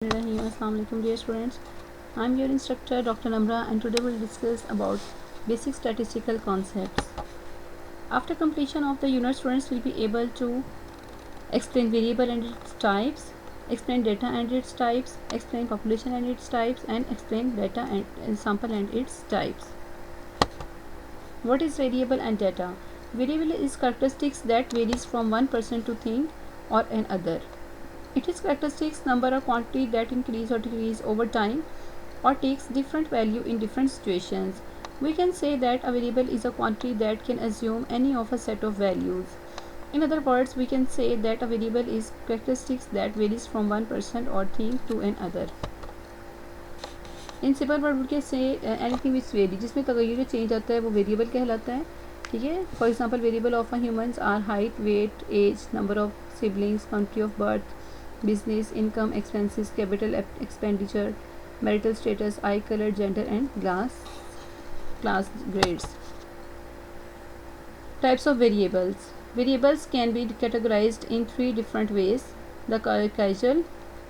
Assalamualaikum dear students. I am your instructor Dr. Namra and today we will discuss about basic statistical concepts. After completion of the unit, students will be able to explain variable and its types, explain data and its types, explain population and its types, and explain data and sample and its types. What is variable and data? Variable is characteristics that varies from one person to thing or another. It is characteristics, number or quantity that increase or decrease over time or takes different value in different situations. We can say that a variable is a quantity that can assume any of a set of values. In other words, we can say that a variable is characteristics that varies from one person or thing to another. In simple word we can say anything which vary, जिसमें तगय्युर change आता है वो variable कहलाता है. ठीक है. For example variable of humans are height, weight, age, number of siblings, country of birth, business, income, expenses, capital expenditure, marital status, eye color, gender and class grades. Types of variables. Variables can be categorized in three different ways: the causal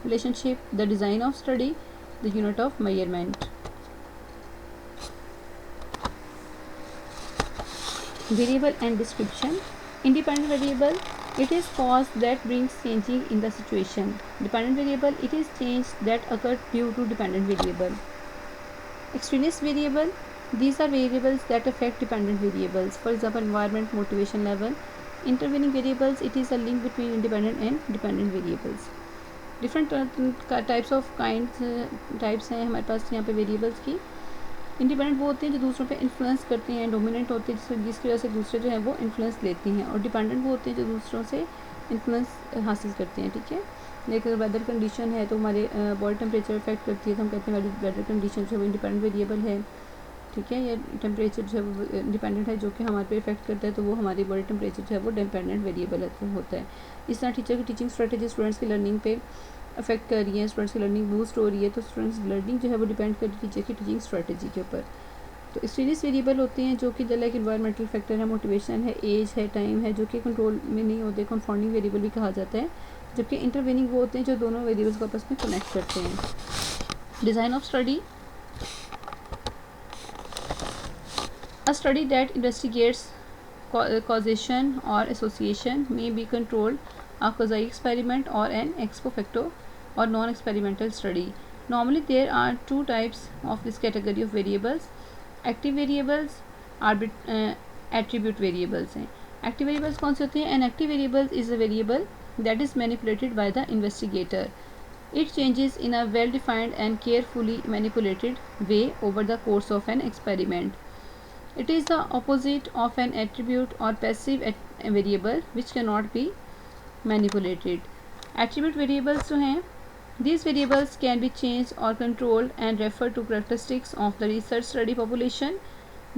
relationship, the design of study, the unit of measurement. Variable and description. Independent variable, it is cause that brings changing in the situation. Dependent variable, it is change that occurred due to dependent variable. Extraneous variable, these are variables that affect dependent variables. For example, environment, motivation level. Intervening variables, it is a link between independent and dependent variables. Different types of types हैं हमारे पास यहाँ पे variables की. Independent वो होते हैं जो दूसरों पे इन्फ्लुएंस करते हैं, डोमिनेंट होते हैं जिसकी वजह से दूसरे जो है वो इन्फ्लुएंस लेते हैं, और डिपेंडेंट वो होते हैं जो दूसरों से इन्फ्लुएंस हासिल करते हैं. ठीक है. लेकिन वेदर कंडीशन है तो हमारे बॉडी टेम्परेचर इफेक्ट करती है, तो हम कहते हैं वेदर कंडीशन जो है वो इंडिपेंडेंट वेरिएबल है. ठीक है. या टेम्परेचर जो है वो इंडिपेंडेंट है जो कि हमारे पे इफेक्ट करता है, तो वो हमारी बॉडी टेम्परेचर जो है वो डिपेंडेंट वेरिएबल होता है. इस तरह टीचर की टीचिंग स्ट्रेटेजी स्टूडेंट्स की लर्निंग पे अफेक्ट कर रही है, स्टूडेंट्स की लर्निंग बूस्ट हो रही है, तो स्टूडेंट्स लर्निंग जो है वो डिपेंड कर रही है टीचर की टीचिंग स्ट्रेटेजी के ऊपर. तो एक्सट्रेनियस वेरिएबल होते हैं जो कि लाइक इन्वायरमेंटल फैक्टर है, मोटिवेशन है, एज है, टाइम है, जो कि कंट्रोल में नहीं होते, कन्फाउंडिंग वेरिएबल भी कहा जाता है. जबकि इंटरवेनिंग वो होते हैं जो दोनों वेरिएबल्स को आपस में कनेक्ट करते हैं. Design of study, a study that investigates causation or association may be controlled, a quasi experiment or an ex facto or non-experimental study. Normally there are two types of this category of variables: active variables, attribute variables हैं. Active variables कौन से होते हैं? An active variable is a variable that is manipulated by the investigator. It changes in a well-defined and carefully manipulated way over the course of an experiment. It is the opposite of an attribute or passive variable which cannot be manipulated. Attribute variables जो हैं, these variables can be changed or controlled and refer to characteristics of the research study population.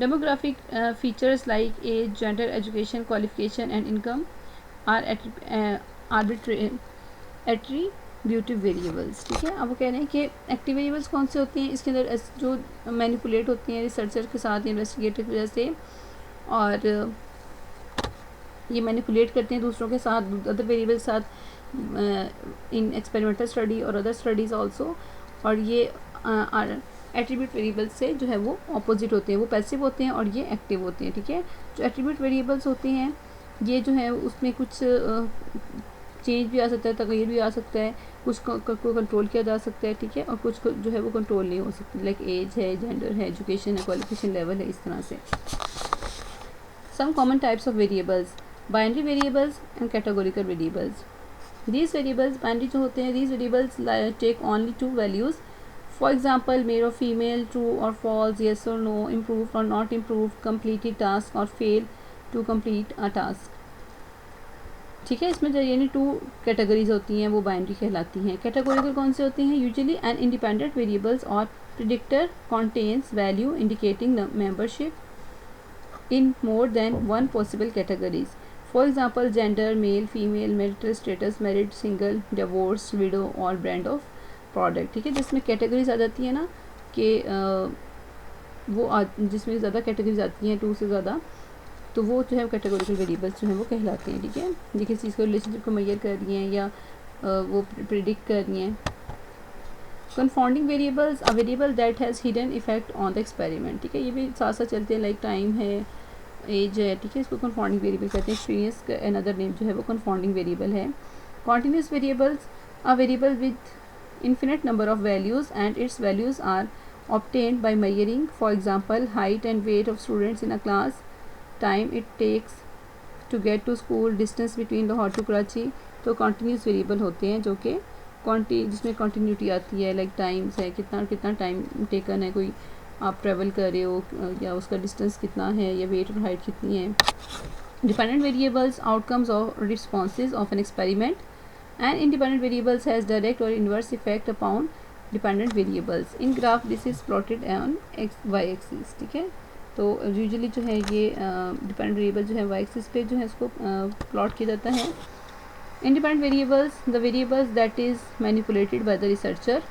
Demographic features like age, gender, education, qualification and income are arbitrary attributive variables. ठीक है. अब वो कह रहे हैं कि एक्टिव वेरिएबल्स कौन से होते हैं, इसके अंदर जो मैनिपुलेट होती हैं रिसर्चर के साथ, इन्वेस्टिगेटर की वजह से, और ये मैनिपुलेट करते हैं दूसरों के साथ, अदर वेरिएबल के साथ इन एक्सपेरिमेंटल स्टडी और अदर स्टडीज़ ऑल्सो. और ये एट्रीब्यूट वेरिएबल्स से जो है वो अपोजिट होते हैं, वो पैसिव होते हैं और ये एक्टिव होते हैं. ठीक है. जो एट्रीब्यूट वेरिएबल्स होते हैं ये जो है उसमें कुछ चेंज भी आ सकता है, तगय्युर भी आ सकता है, कुछ को कंट्रोल किया जा सकता है. ठीक है. और कुछ जो है वो कंट्रोल नहीं हो सकती, लाइक एज है, जेंडर है, एजुकेशन है, क्वालिफिकेशन लेवल है, इस तरह से. Some common types of variables: binary variables and categorical variables. These variables binary जो होते हैं, these variables take only two values. For example male और फीमेल, ट्रू और फॉल्स, येस और नो, इम्प्रूव और नॉट इम्प्रूव, कम्प्लीटेड टास्क और fail to complete a task. ठीक है. इसमें जो यानी टू कैटेगरीज होती हैं वो बाइनरी कहलाती हैं. कैटेगोरिकल कौन से होती हैं? यूजुअली एन इंडिपेंडेंट वेरिएबल्स और predictor contains value indicating membership in more than one possible categories. For example gender, male, female, marital status, married, single, divorce, widow और ब्रांड ऑफ प्रोडक्ट. ठीक है. जिसमें कैटेगरीज आ जाती है ना कि वो जिसमें ज़्यादा कैटेगरीज आती हैं, टू से ज़्यादा, तो वो जो है कैटेगोरिकल वेरिएबल्स जो हैं वो कहलाते हैं. ठीक है. ये किसी चीज़ को रिलेशनशिप को मेजर कर रही हैं या वो प्रिडिक्ट कर रही हैं. Confounding variables, a variable that has hidden effect on the experiment. ठीक है, ये भी साथ साथ चलते हैं, लाइक टाइम है, एज है, ठीक है, इसको confounding variable कहते हैं. एक्सपीरियंस का अनदर नेम जो है वो confounding variable है. Continuous variables, a variable with infinite number of values and its values are obtained by measuring, for example, height and weight of students in a class, time it takes to get to school, distance between Lahore to Karachi. तो continuous variable होते हैं जो कि जिसमें continuity आती है, like times है, कितना कितना टाइम टेकन है, कोई आप ट्रेवल कर रहे हो, या उसका डिस्टेंस कितना है, या वेट और हाइट कितनी है. Dependent variables, outcomes or responses of an experiment, and independent variables has direct or inverse effect upon dependent variables. In graph this is plotted on y axis. ठीक है, तो यूजुअली जो है ये डिपेंडेंट वेरिएबल जो है y एक्सिस पे जो है इसको प्लॉट किया जाता है. Independent variables, the variables that is manipulated by the researcher.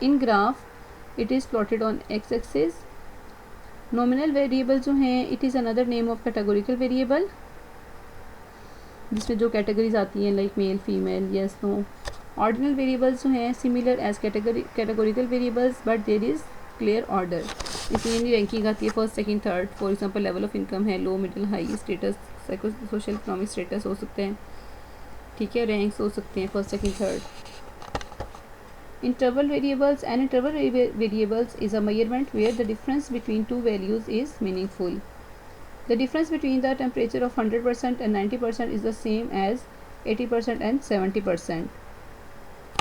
In graph it is plotted on x axis. Nominal variable जो हैं, it is another name of categorical variable, जिसमें जो कैटेगरीज आती हैं like male, female, yes, no. Ordinal variables जो हैं similar as categorical variables but there is clear order. इसमें यानी रैंकिंग आती है first, second, third. For example level of income है, लो, middle, high, status, psycho social economic status हो सकते हैं. ठीक है, रैंक्स हो सकते हैं first, second, third. Interval variables, and interval variables is a measurement where the difference between two values is meaningful. The difference between the temperature of 100% and 90% is the same as 80% and 70%.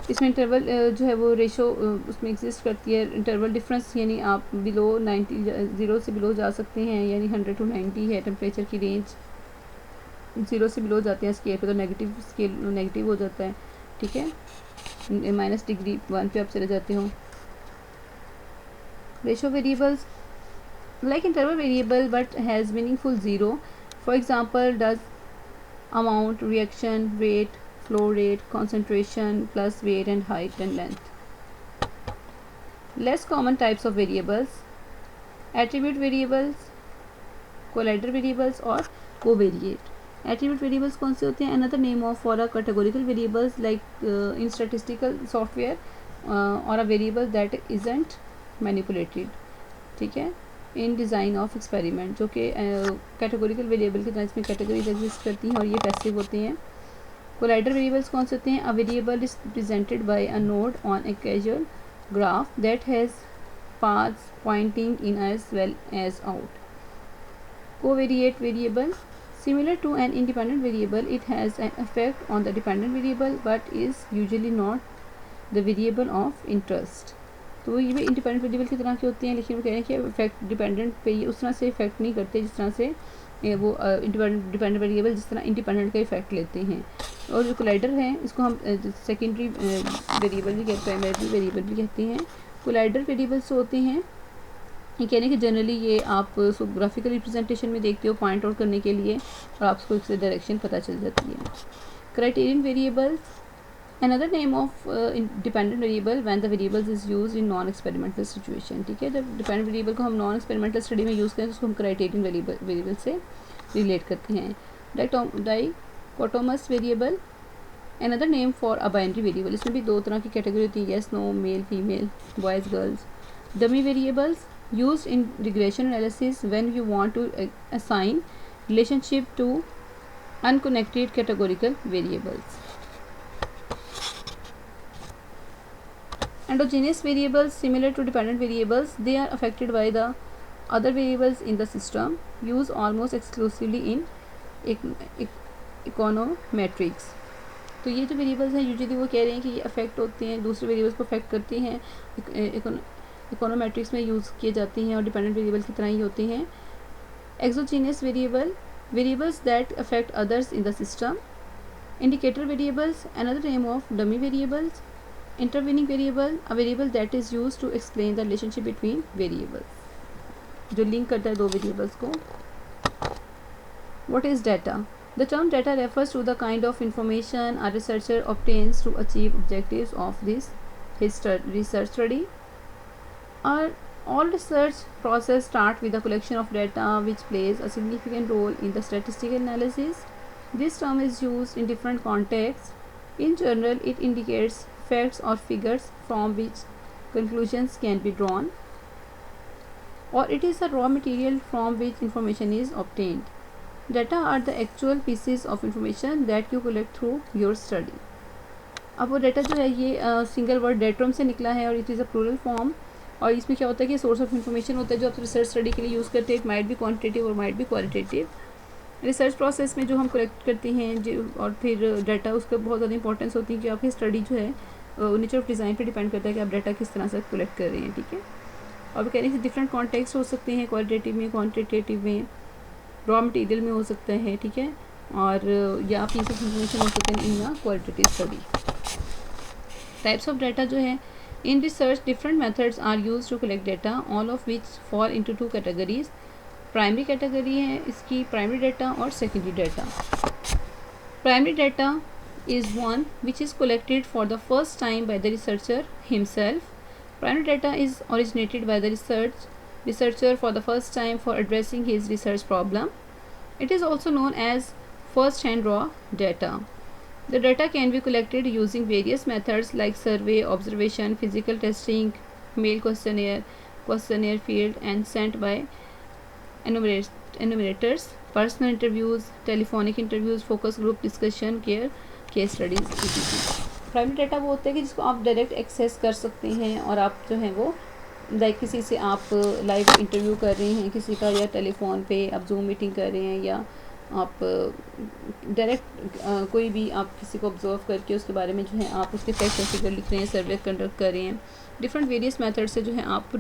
इसमें interval जो है वो ratio उसमें exist करती है. Interval difference यानी आप below 90, 0 से बिलो जा सकते हैं, यानी 100 to 90 है टेम्परेचर की रेंज. 0 से बिलो जाते हैं स्केल पे तो नेगेटिव स्केल नेगेटिव हो जाता है. ठीक है, माइनस डिग्री 1 पे आप चले जाते हो. Ratio variables like interval variable but has meaningful 0. For example, does amount, reaction, rate, flow rate, concentration plus weight and height and length. Less common types of variables: attribute variables, collider variables और covariate. Attribute variables कौन से होते हैं? Another name of for a categorical variables like in statistical software or a variable that isn't manipulated. ठीक है, इन design of experiment, जो कि categorical variable की तरह इसमें कैटेगरीज एग्जिस्ट करती हैं और ये पैसिव होते हैं. कोलाइडर वेरिएबल्स कौन से होते हैं? A variable is presented by a node on a causal graph that has paths pointing in as well as out. Covariate variable, similar to an independent variable, it has an effect on the dependent variable but is usually not the variable of interest. तो ये भी independent variable की तरह के होते हैं, लेकिन वो कह रहे हैं कि इफेक्ट डिपेंडेंट पे उस तरह से इफेक्ट नहीं करते जिस तरह से वो डिपेंडेंट वेरिएबल जिस तरह इंडिपेंडेंट का इफेक्ट लेते हैं. और जो कोलाइडर है इसको हम सेकेंडरी वेरिएबल भी कहते हैं, प्राइमरी वेरिएबल भी कहते हैं. कोलाइडर वेरिएबल्स होते हैं, ये कह रहे हैं कि जनरली ये आप ग्राफिकल रिप्रेजेंटेशन में देखते हो पॉइंट आउट करने के लिए और आपको इससे डायरेक्शन पता चल जाती है. Criterion variables, another name of dependent variable when the variables is used in non experimental situation. ठीक है, जब डिपेंडेंट वेरिएबल को हम नॉन एक्सपेरिमेंटल स्टडी में यूज़ करें तो उसको हम क्राइटेरियन वेरिएबल से रिलेट करते हैं. Dichotomous variable, another name for a binary variable. इसमें भी दो तरह की कैटेगरी होती है, yes, no, male, female, boys, girls. Dummy variables used in regression analysis when you want to assign relationship to unconnected categorical variables. Endogenous variables, similar to dependent variables, they are affected by the other variables in the system, used almost exclusively in econometrics. तो ये जो variables हैं usually वो कह रहे हैं कि ये अफेक्ट होते हैं, दूसरे वेरिएबल्स को अफेक्ट करते हैं, इकोनोमेट्रिक्स में यूज़ किए जाते हैं और डिपेंडेंट वेरिएबल की तरह ही होते हैं. Exogenous variable, variables that affect others in the system. Indicator variables, another name of dummy variables. Intervening variable, a variable that is used to explain the relationship between variables, जो link करता है दो variables को. What is data? The term data refers to the kind of information a researcher obtains to achieve objectives of this research study. All research process start with a collection of data which plays a significant role in the statistical analysis. This term is used in different contexts. In general, it indicates facts or figures from which conclusions can be drawn, or it is a raw material from which information is obtained. Data are the actual pieces of information that you collect through your study. अब वो data जो है ये single word डेट्रम से निकला है और it is a plural form, और इसमें क्या होता है कि सोर्स ऑफ इन्फॉर्मेशन होता है जो आप रिसर्च स्टडी के लिए यूज़ करते हैं. इट माइट बी क्वांटिटेटिव और might be qualitative. Research process में जो हम कलेक्ट करते हैं जो और फिर डाटा उसका बहुत ज़्यादा इंपॉर्टेंस होती है कि आपकी स्टडी जो है नेचर ऑफ डिज़ाइन पे डिपेंड करता है कि आप डाटा किस तरह से कलेक्ट कर रहे हैं. ठीक है. और कहने से डिफरेंट कॉन्टेक्स्ट हो सकते हैं, क्वालिटेटिव में, क्वांटिटेटिव में, रॉ मटेरियल में हो सकता है. ठीक है. और या पीस ऑफ इंफॉर्मेशन हो सकते हैं in qualitative study. Types of data जो है in research different methods are use to collect data, all of which fall into two categories. Primary category है इसकी प्राइमरी डाटा और secondary data. Primary data is one which is collected for the first time by the researcher himself. Primary data is originated by the researcher for the first time for addressing his research problem. It is also known as first-hand raw data. The data can be collected using various methods like survey, observation, physical testing, mail questionnaire field, and sent by enumerators, personal interviews, telephonic interviews, focus group discussion, case studies, etc. Primary data वो होता है कि जिसको आप direct access कर सकते हैं और आप जो है वो लाइक किसी से आप लाइव इंटरव्यू कर रहे हैं किसी का, या टेलीफोन पे आप जूम मीटिंग कर रहे हैं, या आप डायरेक्ट कोई भी आप किसी को ऑब्जर्व करके उसके बारे में जो है आप उसके फैक्ट और फिगर लिख रहे हैं, सर्वे कंडक्ट कर रहे हैं. डिफरेंट वेरियस मेथड से जो है आप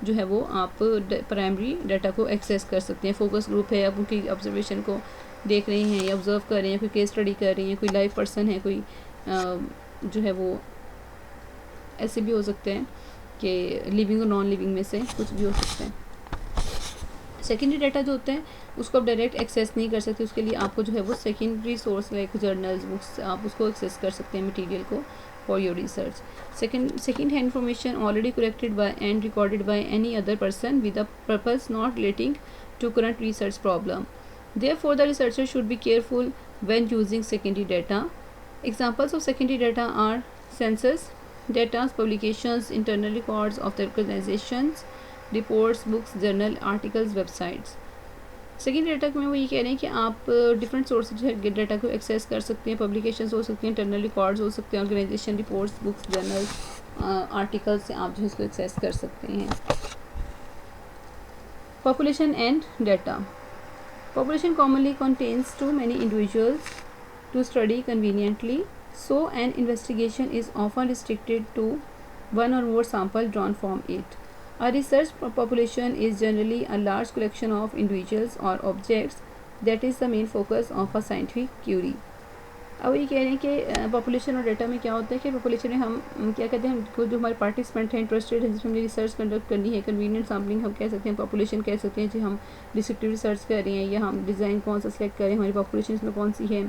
जो है वो आप प्राइमरी डाटा को एक्सेस कर सकते हैं. फोकस ग्रुप है, आप उनकी ऑब्जर्वेशन को देख रहे हैं या ऑब्जर्व कर रहे हैं, कोई केस स्टडी कर रही हैं, कोई लाइव पर्सन है, कोई जो है वो ऐसे भी हो सकते हैं कि लिविंग और नॉन लिविंग में से कुछ भी हो सकते हैं. सेकेंडरी डाटा जो होते हैं उसको आप डायरेक्ट एक्सेस नहीं कर सकते, उसके लिए आपको जो है वो secondary source like journals, books, आप उसको एक्सेस कर सकते हैं मटेरियल को for your research. Second hand information already collected by and recorded by any other person with a purpose not relating to current research problem. Therefore, the researcher should be careful when using secondary data. Examples of secondary data are census data, publications, internal records of the organizations, reports, books, journal, articles, websites. Secondary data में वो ये कह रहे हैं कि आप different source जो है डाटा को एक्सेस कर सकते हैं. पब्लिकेशंस हो सकती हैं, इंटरनल रिकॉर्ड्स हो सकते हैं, organisation reports, books, journals, articles से आप जो है इसको एक्सेस कर सकते हैं. Population and data. Population commonly contains too many individuals to study conveniently, so an investigation is often restricted to one or more sample drawn from it. A research population is generally a large collection of individuals or objects that is the main focus of a scientific query. अब ये कह रहे हैं कि population और data में क्या होता है कि पॉपुलेशन में हम क्या कहते हैं, हमको जो हमारे पार्टिसिपेंट हैं, इंटरेस्टेड हैं, जिसमें हमने रिसर्च कंडक्ट करनी है, कन्वीनियंट सैम्पलिंग हम कह सकते हैं, पॉपुलेशन कह सकते हैं, जो हम डिस्क्रिप्टिव रिसर्च कर रहे हैं या हम डिज़ाइन कौन सा सेलेक्ट करें, हमारी पॉपुलेशन इसमें कौन सी है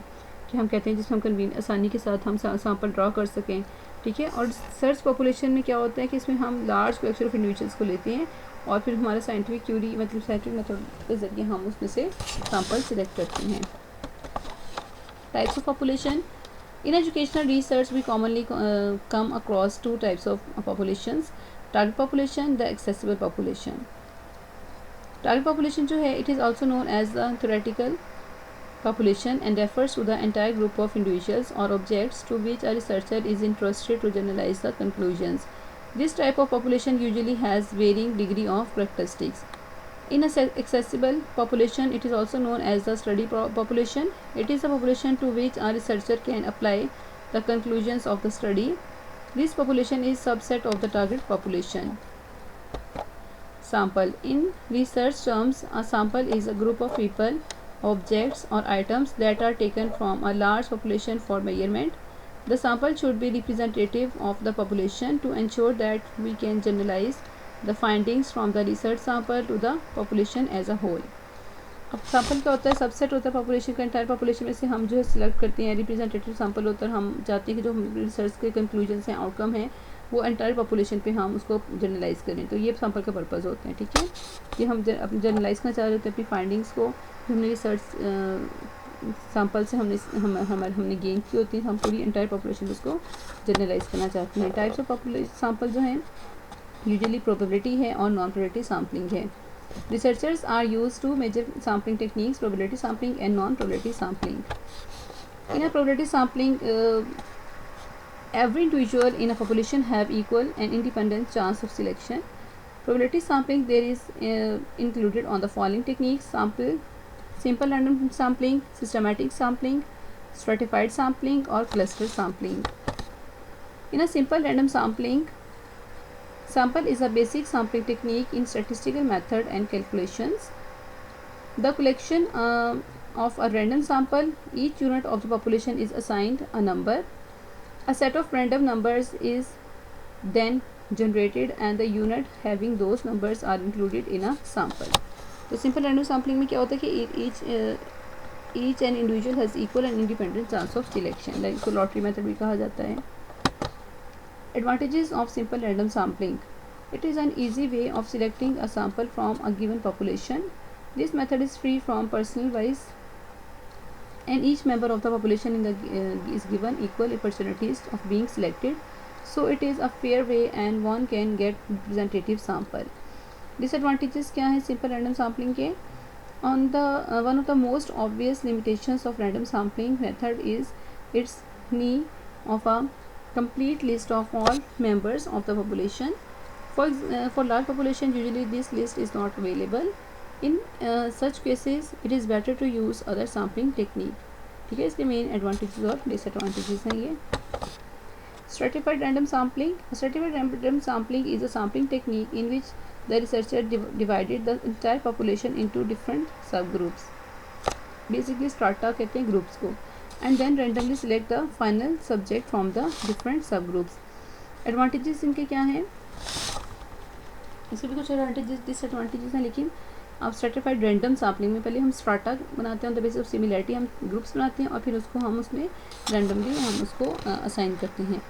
कि हम कहते हैं जिसमें हम आसानी के साथ हम सैम्पल ड्रा कर सकें. ठीक है. और रिसर्च पॉपुलेशन में क्या होता है कि इसमें हम लार्ज कलेक्शन ऑफ इंडिविजुअल्स को लेते हैं और फिर हमारा साइंटिफिक क्यूरी मतलब साइंटिफिक मेथड के ज़रिए हम उसमें से सैम्पल सिलेक्ट करते हैं. Types of population. In educational research, we commonly come across two types of populations: target population, the accessible population. Target population जो है, it is also known as the theoretical population and refers to the entire group of individuals or objects to which a researcher is interested to generalize the conclusions. This type of population usually has varying degree of characteristics. In a accessible population, it is also known as the study population. It is a population to which a researcher can apply the conclusions of the study. This population is subset of the target population. Sample. In research terms, a sample is a group of people, objects or items that are taken from a large population for measurement. The sample should be representative of the population to ensure that we can generalize the findings from the research sample to the population as a whole. अब sample क्या होता है, subset होता है population का. Entire population में से हम जो है सिलेक्ट करते हैं, रिप्रेजेंटेटिव सैम्पल होता है, हम चाहते हैं कि जो रिसर्च के कंक्लूजन्स हैं, आउटकम हैं, वो एंटायर पॉपुलेशन पे हम उसको जनरलाइज करें. तो ये सैम्पल का पर्पज़ होते हैं. ठीक है. कि हम अपनी जनरलाइज करना चाह रहे होते हैं अपनी फाइंडिंग्स को, हमने रिसर्च सैम्पल से हमने गेन की होती है, हम पूरी एंटायर पॉपुलेशन उसको जनरलाइज करना चाहते हैं। टाइप्स ऑफ सैम्पल जो हैं यूजुअली प्रोबेबिलिटी है और नॉन प्रोबेबिलिटी सैम्पलिंग है। Researchers are use two major sampling techniques, probability sampling and non probability sampling. In a probability sampling, every individual in a population have equal and independent chance of selection. Probability sampling there is included on the following techniques: simple random sampling, systematic sampling, stratified sampling or cluster sampling. In a simple random sampling, sample is a basic sampling technique in statistical method and calculations. The collection of a random sample, each unit of the population is assigned a number. A set of random numbers is then generated and the unit having those numbers are included in a sample. तो simple random sampling में क्या होता है कि each an individual has equal and independent chance of selection, like इसको lottery method भी कहा जाता है। Advantages of simple random sampling: it is an easy way of selecting a sample from a given population. This method is free from personal bias and each member of the population is given equal opportunities of being selected, so it is a fair way and one can get representative sample. Disadvantages क्या है simple random sampling के? On the one of the most obvious limitations of random sampling method is its need of a complete list of all members of the population. For large population, usually this list is not available. In such cases it is better to use other sampling technique. ठीक है, इसके main advantages और disadvantages हैं ये। Stratified random sampling. Stratified random sampling is a sampling technique in which the researcher divided the entire population into different subgroups. Basically strata कहते हैं groups को, and then randomly select the final subject from the different subgroups. Advantages इनके क्या हैं? इसके भी कुछ advantages disadvantages हैं, लेकिन अब स्ट्रेटिफाइड रैंडम सैम्पलिंग में पहले हम स्ट्राटा बनाते हैं, on the basis of similarity हम ग्रुप्स बनाते हैं और फिर उसको हम उसमें रैंडमली हम उसको असाइन करते हैं।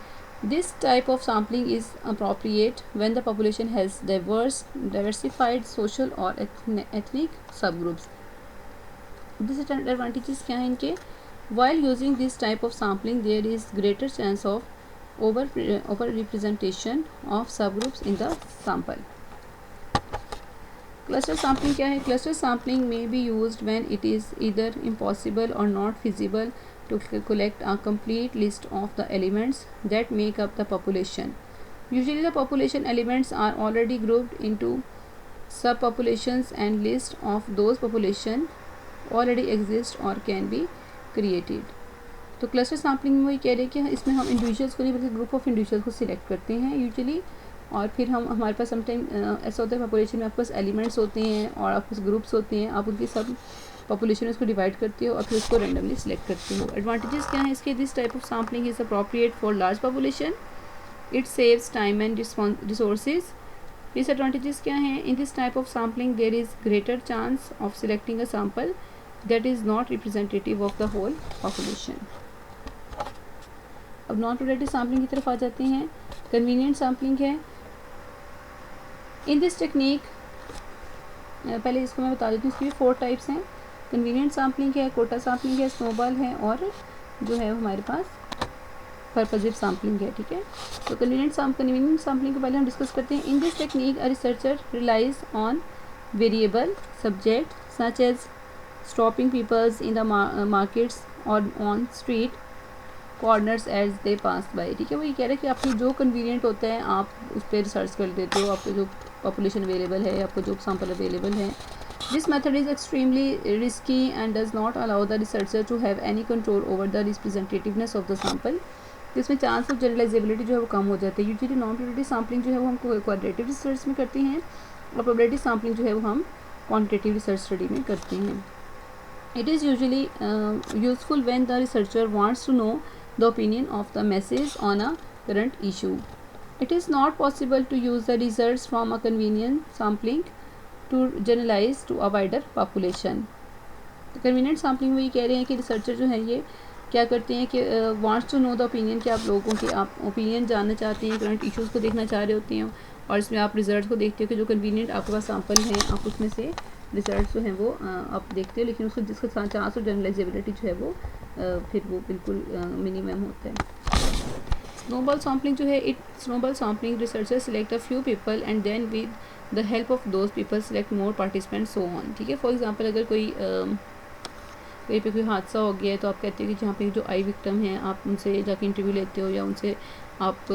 This type of sampling is appropriate when the population has diversified social और एथनिक सब ग्रुप्स। डिसएडवांटेजेस क्या हैं इनके? While using this type of sampling there is greater chance of over representation of sub groups in the sample. Cluster sampling क्या है? Cluster sampling may be used when it is either impossible or not feasible to collect a complete list of the elements that make up the population. Usually the population elements are already grouped into subpopulations and list of those population already exist or can be created. तो cluster sampling में वही कह रहे हैं कि इसमें हम individuals को नहीं बल्कि ग्रुप ऑफ इंडिविजुअल्स को सिलेक्ट करते हैं यूजुअली, और फिर हमारे पास समटाइम ऐसा होता है पॉपुलेशन में आपके पास एलिमेंट्स होते हैं और आपके पास ग्रुप्स होते हैं, आप उनकी सब पॉपुलेशन उसको डिवाइड करते हो और फिर उसको रैंडमली सिलेक्ट करते हो। एडवांटेजेस क्या है इसके? This type of sampling is appropriate for large population, it saves time and resources. Disadvantages क्या हैं? In this type of sampling there is greater chance of selecting a sample that is not representative of the whole population. अब non productive sampling की तरफ आ जाते हैं। Convenient sampling है। In this technique, पहले इसको मैं बता देती हूँ, इसकी 4 टाइप्स हैं। कन्वीनियंट सैम्पलिंग है, कोटा सैम्पलिंग है, स्नोबॉल है और जो है हमारे पास पर्पजिव सैम्पलिंग है। ठीक है, तो कन्वीनियंट सैम्पलिंग को पहले हम डिस्कस करते हैं। In this technique a researcher relies on variable subject such as stopping peoples in the markets और on street corners as they pass by. ठीक है, वो ये कह रहे हैं कि आपको जो कन्वीनियंट होता है आप उस पर रिसर्च कर देते हो, आपको जो पॉपुलेशन अवेलेबल है, आपको जो सैम्पल अवेलेबल है। This method is extremely risky and does not allow the researcher to have any control over the representativeness of the sample. जिसमें चांस ऑफ जनरलाइजेबिलिटी जो है वो कम हो जाती है। यूजुअली नॉन प्रोबेबिलिटी सैम्पलिंग जो है वो हम क्वाड्रेटिव रिसर्च में करते हैं और प्रोबेबिलिटी सैम्पलिंग जो है वो हम क्वांटिटेटिव रिसर्च स्टडी में करते हैं। It is usually useful when the researcher wants to know the opinion of the masses on a current issue. It is not possible to use the results from a convenient sampling to generalize to a wider population. तो convenient sampling में ये कह रहे हैं कि researcher जो है ये क्या करते हैं कि wants to know the opinion, कि आप लोगों के आप ओपिनियन जानना चाहते हैं, करंट इश्यूज़ को देखना चाह रहे होते हैं और इसमें आप रिजल्ट को देखते हो कि जो कन्वीनियंट आपके पास सैम्पल हैं आप उसमें से रिजल्ट जो हैं वो आप देखते हो, लेकिन उसका जिसका चांस और जनरलाइजेबिलिटी जो है वो फिर वो बिल्कुल मिनिमम होता है। स्नोबॉल सैम्पलिंग जो है, snowball sampling researcher select a few people and then with the help of those people select more participant so on. ठीक है, फॉर एग्जांपल अगर कोई कहीं पे कोई हादसा हो गया है तो आप कहते हो कि जहाँ पे जो आई विक्टिम हैं आप उनसे जाके इंटरव्यू लेते हो या उनसे आप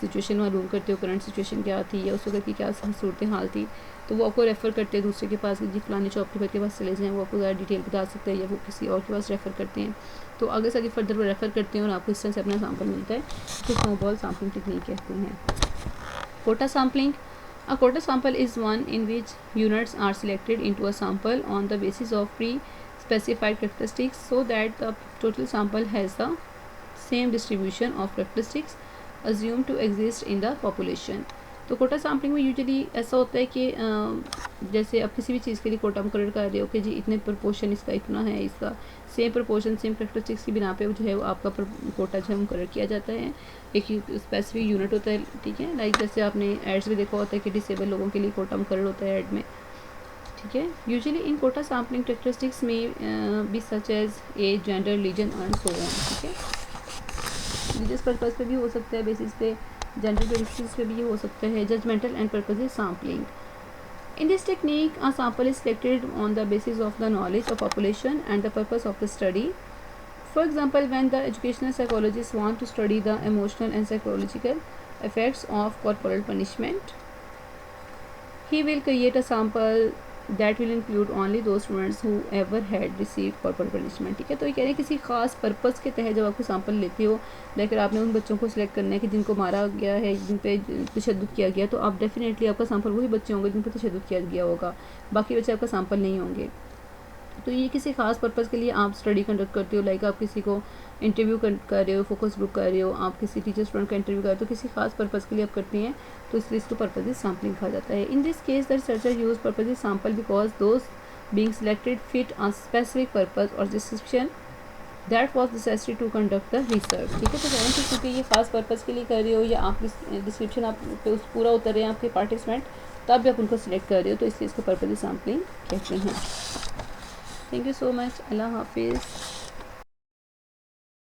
सिचुएशन मालूम करते हो, करंट सिचुएशन क्या थी या उस वक्त की क्या सूरत हाल थी, तो वो आपको रेफ़र करते हैं दूसरे के पास कि जी फलाने शॉपकीपर के पास चले जाएँ, वो आपको ज़्यादा डिटेल बता सकते हैं, या वो किसी और के पास रेफ़र करते हैं। तो आगे से आगे फर्दर वो रेफ़र करते हैं और आपको इस तरह से अपना सैम्पल मिलता है, तो स्नोबॉल सैम्पलिंग टेक्निक कहते हैं। Quota sampling, a quota sample is one in which units are selected into a sample on the basis of pre-specified characteristics so that the total sample has the same distribution of characteristics assumed to exist in the population। तो Kota sampling में usually ऐसा होता है कि जैसे आप किसी भी चीज़ के लिए कोटा मुकर्रर कर रहे हो कि जी इतने प्रपोर्शन इसका इतना है, इसका सेम प्रपोर्शन सेम कैरेक्टरिस्टिक्स की बिना पे जो है वो आपका कोटा जो है मुकर्रर किया जाता है। एक स्पेसिफिक यूनिट होता है, ठीक है, लाइक जैसे आपने एड्स में देखा होता है कि डिसेबल लोगों के लिए कोटा मुकर्रर होता है एड में। ठीक है, usually in quota sampling characteristics में be such as age, gender, religion and so on. ठीक है, रिलीजियस पर्पज़ पे भी हो सकता है, बेसिस पे जेंडर बेसिस पे भी हो सकता है, judgemental and purpose sampling. In this technique, a sample is selected on the basis of the knowledge of population and the purpose of the study. For example, when the educational psychologists want to study the emotional and psychological effects of corporal punishment, he will create a sample that will include only those students who ever had received corporal punishment। ठीक है, तो ये कह रहे हैं किसी खास purpose के तहत जब आपको सैंपल लेते हो, लेकिन आपने उन बच्चों को सिलेक्ट करना है कि जिनको मारा गया है, जिन पे तशद्दुद किया गया, तो आप डेफिनेटली आपका सैंपल वही बच्चे होंगे जिन पर तशद्दुद किया गया होगा, बाकी बच्चे आपका सैंपल नहीं होंगे। तो ये किसी खास पर्पज़ के लिए आप स्टडी कंडक्ट करते हो, लाइक आप किसी को इंटरव्यू कर रहे हो, फोकस ग्रुप कर रहे हो, आप किसी टीचर स्टूडेंट का इंटरव्यू कर रहे हो, तो किसी खास पर्पज़ के लिए आप करते हैं, तो इसलिए इसको पर्पज़ सैम्पलिंग कहा जाता है। In this case the researcher use purpose sample because those being selected fit a specific purpose और description that was necessary to conduct the research. ठीक है, तो कह रहे हैं कि क्योंकि ये खास पर्पज़ के लिए कर रहे हो या आप डिस्क्रिप्शन आप पे उस पूरा उतर रहे हैं आपके पार्टिसिपेंट, तब भी आप उनको सिलेक्ट कर रहे हो, तो इसलिए इसको पर्पज़ सैम्पलिंग कहते हैं। Thank you so much. Allah Hafiz.